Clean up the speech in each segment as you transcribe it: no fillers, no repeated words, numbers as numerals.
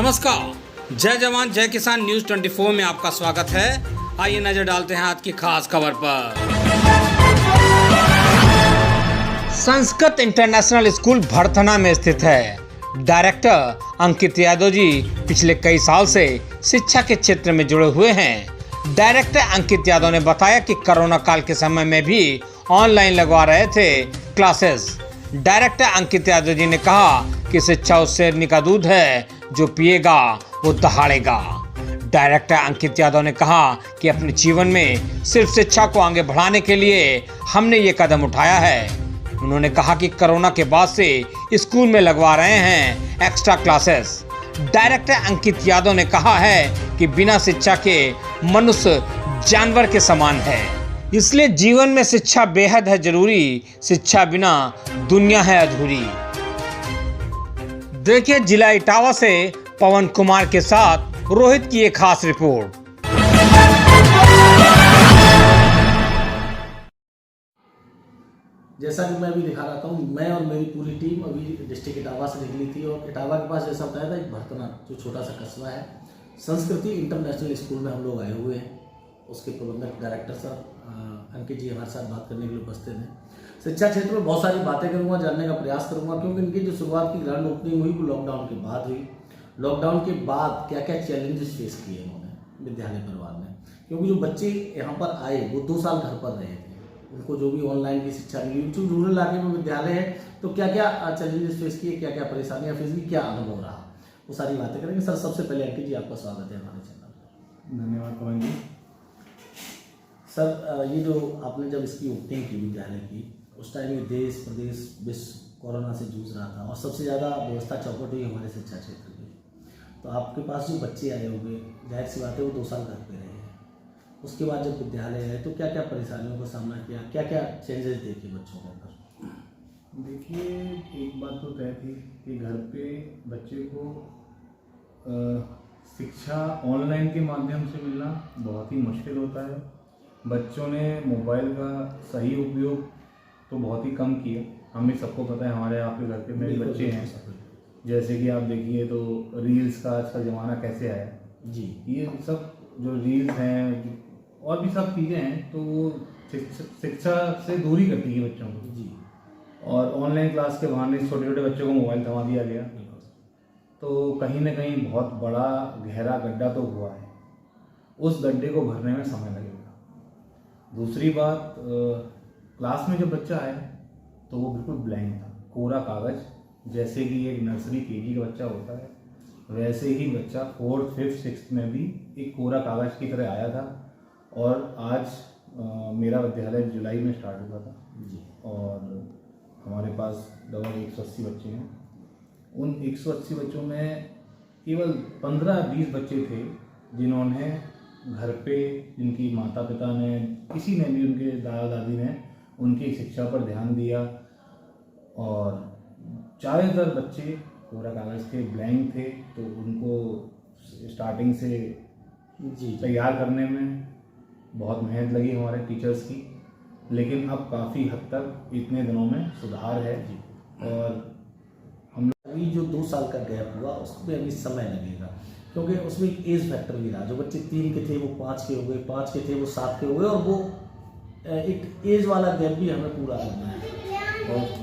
नमस्कार, जय जवान जय किसान न्यूज़ 24 में आपका स्वागत है। आइए नजर डालते हैं आज की खास खबर पर। संस्कृत इंटरनेशनल स्कूल भरथना में स्थित है। डायरेक्टर अंकित यादव जी पिछले कई साल से शिक्षा के क्षेत्र में जुड़े हुए हैं। डायरेक्टर अंकित यादव ने बताया कि कोरोना काल के समय में भी ऑनलाइन लगवा रहे थे क्लासेस। डायरेक्टर अंकित यादव जी ने कहा कि शिक्षा उस शेरनी का दूध है जो पिएगा वो दहाड़ेगा। डायरेक्टर अंकित यादव ने कहा कि अपने जीवन में सिर्फ शिक्षा को आगे बढ़ाने के लिए हमने ये कदम उठाया है। उन्होंने कहा कि कोरोना के बाद से स्कूल में लगवा रहे हैं extra classes. Director Ankit Yadav ने कहा है कि बिना शिक्षा के मनुष्य जानवर के समान है, इसलिए जीवन में शिक्षा बेहद है जरूरी। शिक्षा बिना दुनिया है अधूरी। देखिए जिला इटावा से पवन कुमार के साथ रोहित की एक खास रिपोर्ट। जैसा कि मैं अभी दिखा रहा हूँ, मैं और मेरी पूरी टीम अभी डिस्ट्रिक्ट इटावा से निकली थी और इटावा के पास जैसा बताया था एक भरथना जो छोटा सा कस्बा है, संस्कृति इंटरनेशनल स्कूल में हम लोग आए हुए हैं। उसके प्रबंधक डायरेक्टर सर अंकित जी हमारे साथ बात करने के लिए उपस्थित हैं। शिक्षा क्षेत्र में बहुत सारी बातें करूंगा, जानने का प्रयास करूंगा, क्योंकि इनकी जो शुरुआत की ग्रैंड ओपनिंग हुई वो लॉकडाउन के बाद हुई। लॉकडाउन के बाद क्या क्या चैलेंजेस फेस किए इन्होंने विद्यालय परिवार ने, क्योंकि जो बच्चे यहाँ पर आए वो 2 साल घर पर रहे थे, उनको जो भी ऑनलाइन की शिक्षा मिली। जो रूरल इलाके में विद्यालय है तो क्या क्या चैलेंजेस फेस किए, क्या क्या परेशानियाँ फेस की, क्या अनुभव रहा, वो सारी बातें करेंगे। सर सबसे पहले अंकित जी आपका स्वागत है हमारे चैनल पर। धन्यवाद पवन जी। सर ये जो आपने जब इसकी ओपनिंग की विद्यालय की, उस टाइम ये देश प्रदेश विश्व कोरोना से जूझ रहा था और सबसे ज़्यादा व्यवस्था चौपट हुई हमारे शिक्षा क्षेत्र की। तो आपके पास जो बच्चे आए होंगे, जाहिर सी बात है वो 2 साल घर पे रहे हैं। उसके बाद जब विद्यालय है तो क्या क्या परेशानियों का सामना किया, क्या क्या चेंजेस देखे बच्चों के अंदर? देखिए, एक बात तो तय थी कि घर पे बच्चे को शिक्षा ऑनलाइन के माध्यम से मिलना बहुत ही मुश्किल होता है। बच्चों ने मोबाइल का सही उपयोग तो बहुत ही कम किया। हमें सबको पता है, हमारे आपके घर पे मेरे बच्चे हैं, जैसे कि आप देखिए तो रील्स का आज का ज़माना कैसे आया जी। ये सब जो रील्स हैं और भी सब चीज़ें हैं तो वो शिक्षा से दूरी करती है बच्चों को जी। और ऑनलाइन क्लास के बहाने छोटे छोटे बच्चों को मोबाइल थमा दिया गया, तो कहीं ना कहीं बहुत बड़ा गहरा गड्ढा तो हुआ है। उस गड्ढे को भरने में समय लगेगा। दूसरी बात, क्लास में जब बच्चा आया तो वो बिल्कुल ब्लैंक था, कोरा कागज़। जैसे कि एक नर्सरी केजी का बच्चा होता है, वैसे ही बच्चा 4th 5th 6th में भी एक कोरा कागज़ की तरह आया था। और आज मेरा विद्यालय जुलाई में स्टार्ट हुआ था जी। और हमारे पास लगभग 180 बच्चे हैं। उन 180 बच्चों में केवल 15-20 बच्चे थे जिन्होंने घर पे, जिनकी माता पिता ने, किसी ने भी, उनके दादा दादी ने उनकी शिक्षा पर ध्यान दिया। और ज़्यादातर बच्चे कोरा कागज़ थे, ब्लैंक थे, तो उनको स्टार्टिंग से जी तैयार करने में बहुत मेहनत लगी हमारे टीचर्स की। लेकिन अब काफ़ी हद तक इतने दिनों में सुधार है जी। और हम अभी जो 2 साल का गैप हुआ उसमें अभी समय लगेगा, क्योंकि उसमें एक एज फैक्टर भी रहा। जो बच्चे 3 के थे वो 5 के हो गए, 5 के थे वो 7 के हो गए, और वो एक एज वाला गैप भी हमें पूरा करना है।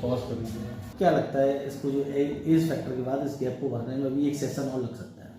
पॉज कर दीजिए। क्या लगता है इसको, जो एज फैक्टर के बाद इस गैप को भरने में भी एक सेशन और लग सकता है?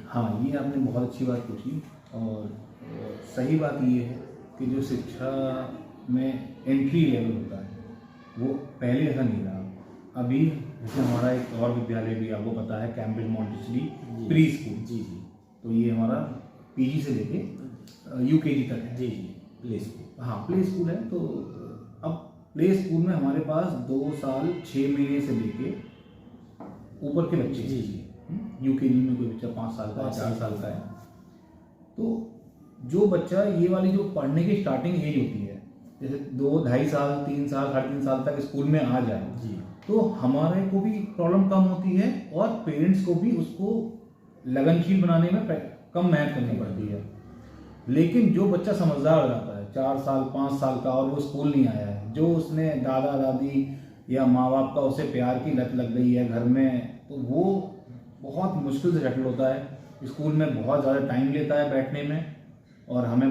हाँ, ये आपने बहुत अच्छी बात पूछी। और सही बात ये है कि जो शिक्षा में एंट्री लेवल होता है वो पहले ऐसा नहीं रहा। अभी जैसे हमारा एक और विद्यालय भी आपको पता है, कैम्ब्रिज मॉन्टेसरी प्री स्कूल। जी जी। तो ये हमारा पीजी से लेके यूकेजी तक है। जी जी, प्ले स्कूल। हाँ, प्ले स्कूल है। तो अब प्ले स्कूल में हमारे पास 2 साल 6 महीने से लेके ऊपर के बच्चे। जी जी। यूकेजी में कोई बच्चा 5 साल का है, 4 साल का है। तो जो बच्चा, ये वाली जो पढ़ने की स्टार्टिंग एज होती है, जैसे 2-2.5 साल, 3 साल, 3.5 साल तक स्कूल में आ जाए जी, तो हमारे को भी प्रॉब्लम कम होती है और पेरेंट्स को भी उसको लगनशील बनाने में कम मेहनत करनी पड़ती है। लेकिन जो बच्चा समझदार हो जाता है 4 साल 5 साल का और वो स्कूल नहीं आया है, जो उसने दादा दादी या माँ बाप का उसे प्यार की लत लग गई है घर में, तो वो बहुत मुश्किल से सेटल होता है। स्कूल में बहुत ज़्यादा टाइम लेता है बैठने में, और हमें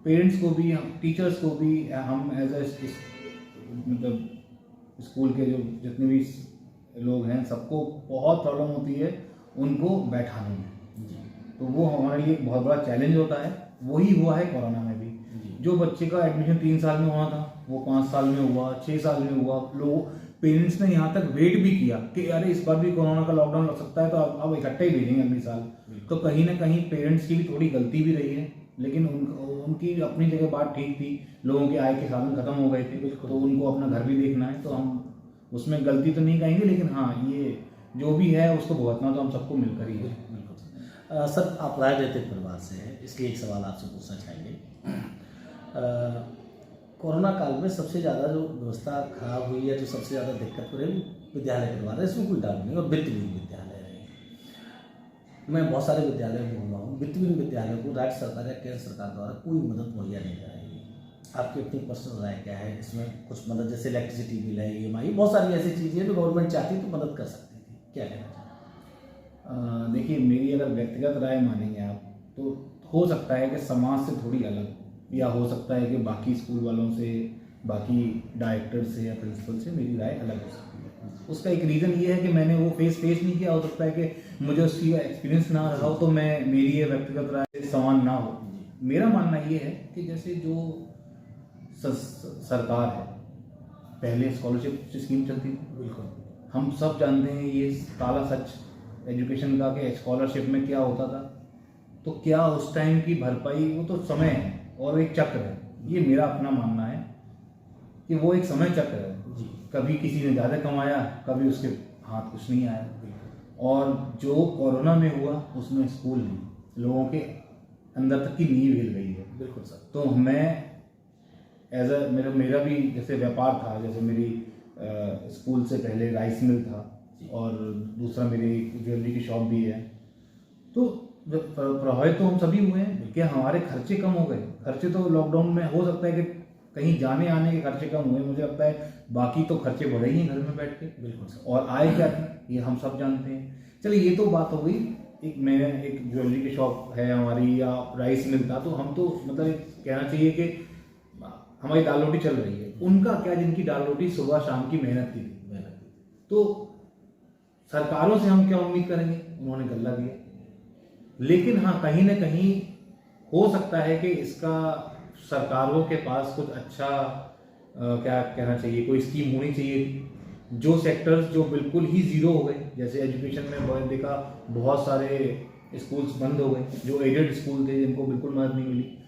पेरेंट्स को भी, टीचर्स को भी, हम एज ए मतलब स्कूल के जो जितने भी लोग हैं सबको बहुत प्रॉब्लम होती है उनको बैठाने में। तो वो हमारे लिए एक बहुत बड़ा चैलेंज होता है। वही हुआ है कोरोना में भी। जो बच्चे का एडमिशन 3 साल में हुआ था वो 5 साल में हुआ, 6 साल में हुआ। लोग पेरेंट्स ने यहाँ तक वेट भी किया कि अरे इस बार भी कोरोना का लॉकडाउन लग सकता है तो अब इकट्ठे ही भेजेंगे अगले साल। तो कहीं ना कहीं पेरेंट्स की भी थोड़ी गलती भी रही है, लेकिन उनकी अपनी जगह बात ठीक थी। लोगों के आय के साधन खत्म हो गए थे तो उनको अपना घर भी देखना है, तो हम उसमें गलती तो नहीं कहेंगे, लेकिन हाँ ये जो भी है उसको भुगतना तो हम सबको मिलकर ही है। सर, आप राजनीतिक परिवार से हैं, इसलिए एक सवाल आपसे पूछना चाहेंगे। कोरोना काल में सबसे ज़्यादा जो व्यवस्था खराब हुई है, जो सबसे ज़्यादा दिक्कत हो रही है विद्यालय के द्वारा, इसमें कोई डाउट नहीं, और वित्तहीन विद्यालय रहे। मैं बहुत सारे विद्यालयों में घूमा हूँ, वित्तहीन विद्यालयों को राज्य सरकार या केंद्र सरकार द्वारा कोई मदद मुहैया नहीं कराई। आपकी अपनी पर्सनल राय क्या है इसमें? कुछ मदद जैसे इलेक्ट्रिसिटी बिल है, EMI, बहुत सारी ऐसी चीज़ें हैं जो गवर्नमेंट चाहती तो मदद कर सकती थी, क्या कहना चाहते? देखिए, मेरी अगर व्यक्तिगत राय मानेंगे आप तो हो सकता है कि समाज से थोड़ी अलग, या हो सकता है कि बाकी स्कूल वालों से, बाकी डायरेक्टर से या प्रिंसिपल से मेरी राय अलग हो सकती है। उसका एक रीज़न ये है कि मैंने वो फेस नहीं किया। हो सकता है कि मुझे उसकी एक्सपीरियंस ना रहा हो, तो मेरी ये व्यक्तिगत राय समान ना हो। मेरा मानना ये है कि जैसे जो सरकार है, पहले स्कॉलरशिप स्कीम चलती थी, बिल्कुल हम सब जानते हैं ये काला सच एजुकेशन का कि स्कॉलरशिप में क्या होता था। तो क्या उस टाइम की भरपाई, वो तो समय है और एक चक्र है। ये मेरा अपना मानना है कि वो एक समय चक्र है जी। कभी किसी ने ज़्यादा कमाया, कभी उसके हाथ कुछ नहीं आया। और जो कोरोना में हुआ उसमें स्कूल नहीं, लोगों के अंदर तक की नींव हिल गई है। बिल्कुल सर। तो मैं मेरा भी जैसे व्यापार था, जैसे मेरी स्कूल से पहले राइस मिल था और दूसरा मेरी ज्वेलरी की शॉप भी है। तो प्रभावित तो हम सभी हुए हैं कि हमारे खर्चे कम हो गए। खर्चे तो लॉकडाउन में हो सकता है कि कहीं जाने आने के खर्चे कम हुए, मुझे लगता है बाकी तो खर्चे बढ़े ही हैं घर में बैठ के। बिल्कुल। और आए क्या थी ये हम सब जानते हैं। चलिए, ये तो बात हो गई। एक ज्वेलरी की शॉप है हमारी, या राइस मिल था, तो हम तो मतलब कहना चाहिए कि हमारी दाल रोटी चल रही है। उनका क्या, जिनकी दाल रोटी सुबह शाम की मेहनत की थी। तो सरकारों से हम क्या उम्मीद करेंगे, उन्होंने गल्ला दिया। लेकिन हाँ, कहीं ना कहीं हो सकता है कि इसका सरकारों के पास कुछ अच्छा क्या कहना चाहिए, कोई स्कीम होनी चाहिए थी। जो सेक्टर्स जो बिल्कुल ही ज़ीरो हो गए, जैसे एजुकेशन में बहुत देखा, बहुत सारे स्कूल्स बंद हो गए जो एडेड स्कूल थे, जिनको बिल्कुल मदद नहीं मिली।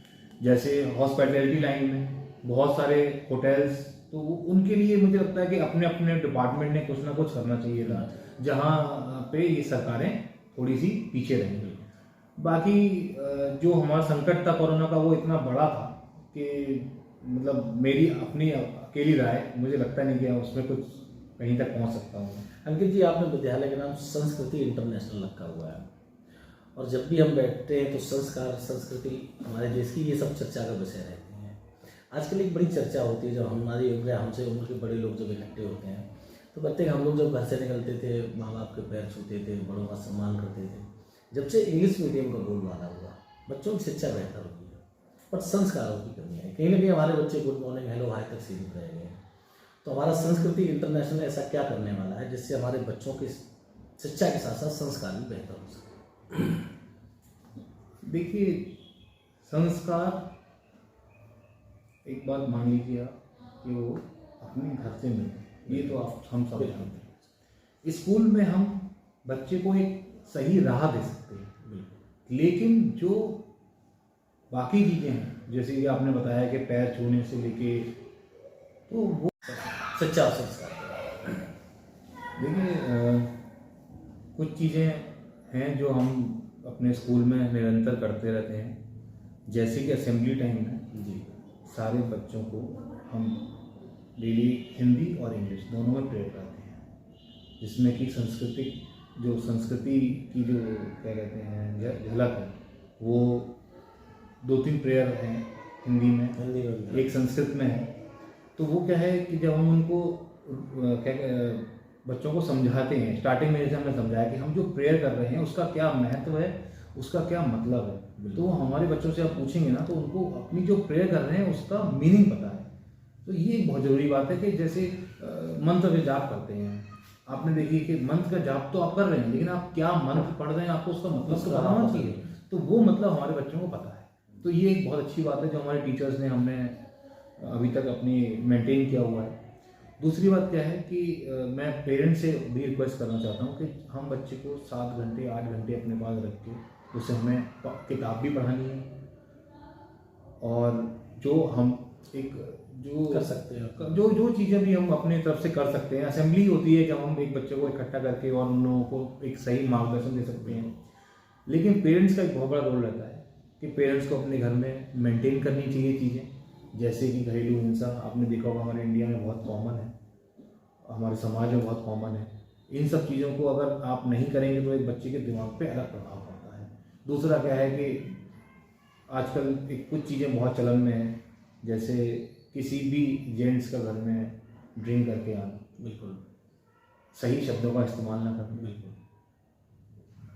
जैसे हॉस्पिटैलिटी लाइन में बहुत सारे होटल्स, तो उनके लिए मुझे लगता है कि अपने अपने डिपार्टमेंट ने कुछ ना कुछ करना चाहिए था, जहाँ पे ये सरकारें थोड़ी सी पीछे रहेंगी। बाकी जो हमारा संकट था कोरोना का, वो इतना बड़ा था कि मतलब मेरी अपनी अकेली राय, मुझे लगता नहीं कि उसमें कुछ कहीं तक पहुंच सकता हूँ। अंकित जी, आपने विद्यालय का नाम संस्कृति इंटरनेशनल रखा हुआ है, और जब भी हम बैठते हैं तो संस्कार, संस्कृति, हमारे देश की, ये सब चर्चा का विषय रहती हैं। आजकल एक बड़ी चर्चा होती है, जब हमारी उम्र, हमसे उम्र के बड़े लोग जब इकट्ठे होते हैं तो कहते हैं हम लोग जब घर से निकलते थे माँ बाप के पैर छूते थे, बड़ों का सम्मान करते थे। जब से इंग्लिश मीडियम का बोलबाला हुआ, बच्चों की शिक्षा बेहतर हुई है, पर संस्कारों की कमी है। कहीं ना कहीं हमारे बच्चे गुड मॉर्निंग, हेलो, हाय तक सीमित रह गए हैं। तो हमारा संस्कृति इंटरनेशनल ऐसा क्या करने वाला है जिससे हमारे बच्चों की शिक्षा के साथ साथ संस्कार भी बेहतर हो सके? देखिए, संस्कार, एक बात मान लीजिए आप कि वो अपने घर से मिलते, ये तो हम सब जानते हैं। स्कूल में हम बच्चे को एक सही राह दे सकते हैं, लेकिन जो बाकी चीज़ें हैं, जैसे कि आपने बताया कि पैर छूने से लेके, तो वो सच्चा संस्कार। देखिए, कुछ चीज़ें हैं जो हम अपने स्कूल में निरंतर करते रहते हैं। जैसे कि असेंबली टाइम में जी, सारे बच्चों को हम डेली हिंदी और इंग्लिश दोनों में प्रेयर करते हैं, जिसमें कि संस्कृति की जो क्या कहते हैं झलक है, वो 2-3 प्रेयर हैं हिंदी में, एक संस्कृत में है। तो वो क्या है कि जब हम उनको बच्चों को समझाते हैं। स्टार्टिंग में जैसे हमने समझाया कि हम जो प्रेयर कर रहे हैं उसका क्या महत्व है, उसका क्या मतलब है। तो हमारे बच्चों से आप पूछेंगे ना तो उनको अपनी जो प्रेयर कर रहे हैं उसका मीनिंग पता है। तो ये एक बहुत ज़रूरी बात है कि जैसे मंत्र का जाप करते हैं, आपने देखिए कि मंत्र का जाप तो आप कर रहे हैं, लेकिन आप क्या मंत्र पढ़ रहे हैं आपको उसका मतलब तो पता होना चाहिए। तो वो मतलब हमारे बच्चों को पता है। तो ये एक बहुत अच्छी बात है जो हमारे टीचर्स ने हमने अभी तक अपनी मेंटेन किया हुआ है। दूसरी बात क्या है कि मैं पेरेंट्स से भी रिक्वेस्ट करना चाहता हूँ कि हम बच्चे को 7 घंटे 8 घंटे अपने पास रख के उससे हमें किताब भी पढ़ानी है, और जो हम एक जो कर सकते हैं, जो चीज़ें भी हम अपनी तरफ से कर सकते हैं। असेंबली होती है कि हम एक बच्चे को इकट्ठा करके और उन लोगों को एक सही मार्गदर्शन दे सकते हैं। लेकिन पेरेंट्स का एक बहुत बड़ा रोल रहता है कि पेरेंट्स को अपने घर में मेंटेन करनी चाहिए चीज़ें, जैसे कि घरेलू हिंसा आपने देखा होगा हमारे इंडिया में बहुत कॉमन है, हमारे समाज में बहुत कॉमन है। इन सब चीज़ों को अगर आप नहीं करेंगे तो एक बच्चे के दिमाग पे अलग प्रभाव पड़ता है। दूसरा क्या है कि आजकल एक कुछ चीज़ें बहुत चलन में हैं, जैसे किसी भी जेंट्स का घर में ड्रिंक करके आना, बिल्कुल सही शब्दों का इस्तेमाल ना करना, बिल्कुल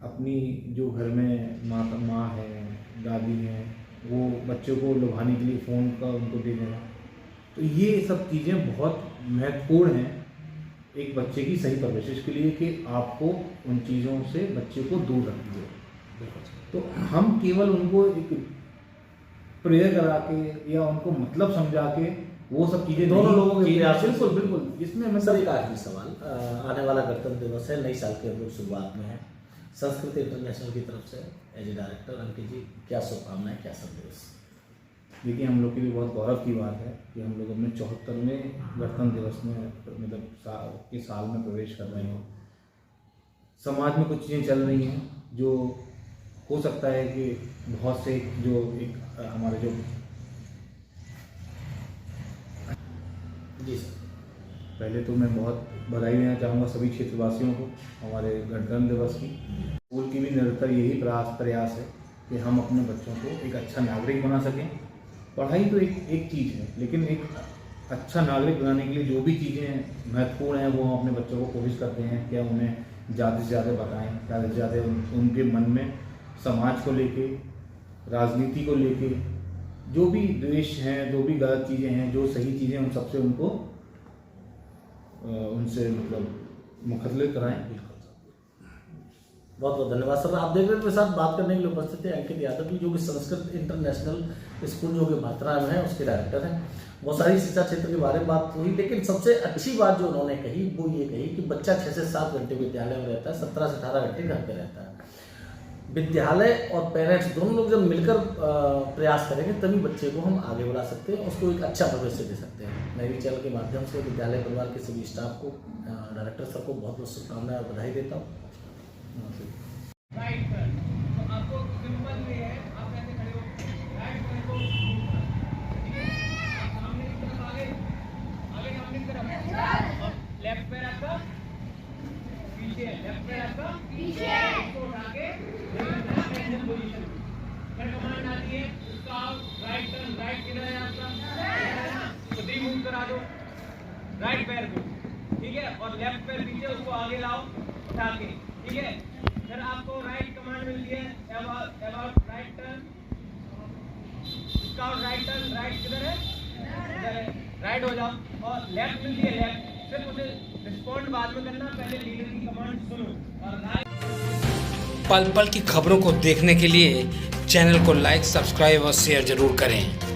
अपनी जो घर में माँ है, दादी है, वो बच्चों को लुभाने के लिए फ़ोन का उनको दे देना। तो ये सब चीज़ें बहुत महत्वपूर्ण हैं एक बच्चे की सही परवरिश के लिए कि आपको उन चीज़ों से बच्चे को दूर रखिए। तो हम केवल उनको एक प्रेयर करा के या उनको मतलब समझा के वो सब चीज़ें दोनों लोगों के प्रयास। बिल्कुल बिल्कुल। इसमें मैं सर एक आखिरी सवाल, आने वाला गणतंत्र दिवस है, नई साल के हम लोग शुरुआत में है, संस्कृति इंटरनेशनल की तरफ से एज ए डायरेक्टर अंकित जी क्या शुभकामनाएं, क्या संदेश? देखिए, हम लोग के लिए बहुत गौरव की बात है कि हम लोग अपने 74वें गणतंत्र दिवस में मतलब के साल में प्रवेश कर रहे हैं। समाज में कुछ चीज़ें चल रही हैं जो हो सकता है कि बहुत से जो एक हमारे जो जी सर, पहले तो मैं बहुत बधाई देना चाहूँगा सभी क्षेत्रवासियों को हमारे गणतंत्र दिवस की। स्कूल की भी निरंतर यही प्रयास है कि हम अपने बच्चों को एक अच्छा नागरिक बना सकें। पढ़ाई तो एक चीज़ है, लेकिन एक अच्छा नागरिक बनाने के लिए जो भी चीज़ें महत्वपूर्ण हैं वो हम अपने बच्चों को कोशिश करते हैं कि उन्हें ज़्यादा से ज़्यादा बताएं, ज़्यादा से ज़्यादा उनके मन में समाज को लेके, राजनीति को लेके जो भी द्वेष हैं, जो भी गलत चीज़ें हैं, जो सही चीज़ें उन सबसे उनको उनसे मतलब मुखतलिफ कराएं। बहुत बहुत धन्यवाद सर। आप देख रहे हैं मेरे साथ बात करने के लिए उपस्थित थे अंकित यादव जी, जो कि संस्कृत इंटरनेशनल स्कूल जो कि भरतरा में है उसके डायरेक्टर हैं। बहुत सारी शिक्षा क्षेत्र के बारे में बात हुई, लेकिन सबसे अच्छी बात जो उन्होंने कही वो ये कही कि बच्चा 6 से 7 घंटे विद्यालय में रहता है, 17 से 18 घंटे घर पे रहता है। विद्यालय और पेरेंट्स दोनों लोग जब मिलकर प्रयास करेंगे तभी बच्चे को हम आगे बढ़ा सकते हैं, उसको एक अच्छा भविष्य दे सकते हैं। मैं भी चैनल के माध्यम से विद्यालय परिवार के सभी स्टाफ को, डायरेक्टर सर को बहुत बहुत शुभकामनाएं और बधाई देता हूँ। राइट पर तो आपको सिंपल वे है, आप कैसे खड़े हो, राइट पैर को ठीक है, आप सामने की तरफ आगे सामने की तरफ, और लेफ्ट पैर आपका पीछे, लेफ्ट पैर आपका पीछे, इसको उठा के पोजीशन फिर कमांड आती है उसका राइट टर्न, राइट किधर है आपका, तो डी मूव करा दो राइट पैर को, ठीक है, और लेफ्ट पैर पीछे उसको आगे लाओ उठा के, ठीक है। फिर आपको राइट कमांड मिलती है about right turn, scout right turn, right किधर है, इधर है, राइट हो जाओ, और लेफ्ट मिलती है लेफ्ट, सिर्फ उसे रिस्पॉन्ड बाद में करना, पहले लीडर की कमांड सुनो और राइट। पल पल की खबरों को देखने के लिए चैनल को लाइक, सब्सक्राइब और शेयर जरूर करें।